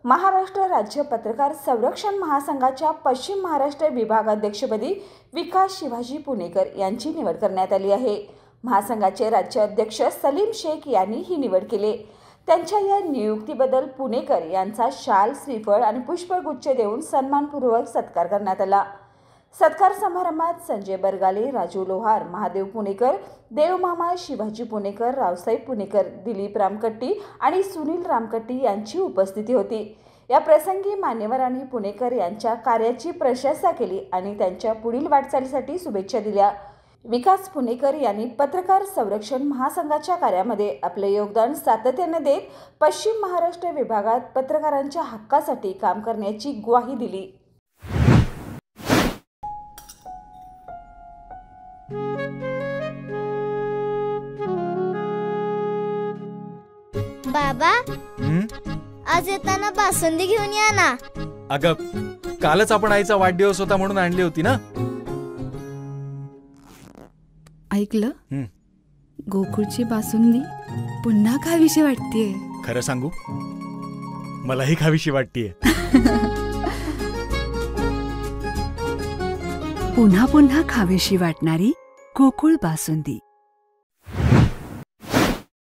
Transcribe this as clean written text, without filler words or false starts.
महाराष्ट्र राज्य पत्रकार संरक्षण महासंघाच्या पश्चिम महाराष्ट्र विभागाध्यक्षपदी विकास शिवाजी पुणेकर यांची निवड करण्यात आली आहे। महासंघाचे राज्य अध्यक्ष सलीम शेख यांनी ही निवड केली। त्यांच्या या नियुक्तीबद्दल पुणेकर यांचा शाल, श्रीफळ आणि पुष्पगुच्छ देऊन सन्मानपूर्वक सत्कार करण्यात आला। सत्कार समारंभात संजय बरगाले, राजू लोहार, महादेव पुणेकर, देवमामा, शिवाजी पुणेकर, रावसाहेब पुणेकर, दिलीप रामकट्टी आणि सुनील रामकट्टी यांची उपस्थिती होती। या प्रसंगी मान्यवरांनी पुणेकर यांच्या कार्याची प्रशंसा केली आणि त्यांच्या पुढील वाटचालीसाठी शुभेच्छा दिल्या। विकास पुणेकर यांनी पत्रकार संरक्षण महासंघाच्या कार्यामध्ये आपले योगदान सातत्याने देत पश्चिम महाराष्ट्र विभागात पत्रकारांच्या हक्कासाठी काम करण्याची ग्वाही दिली। बाबा, आज येताना बासुंदी घेऊन या ना। अगं, कालच आपण आईचा वाढदिवस होता म्हणून आणली होती ना। ऐकलं, गोकुळची बासुंदी पुन्हा खावीशी वाटतेय। खरं सांगू, मलाही खावीशी वाटतेय। पुन्हा पुन्हा खावीशी वाटणारी गोकुळ बासुंदी।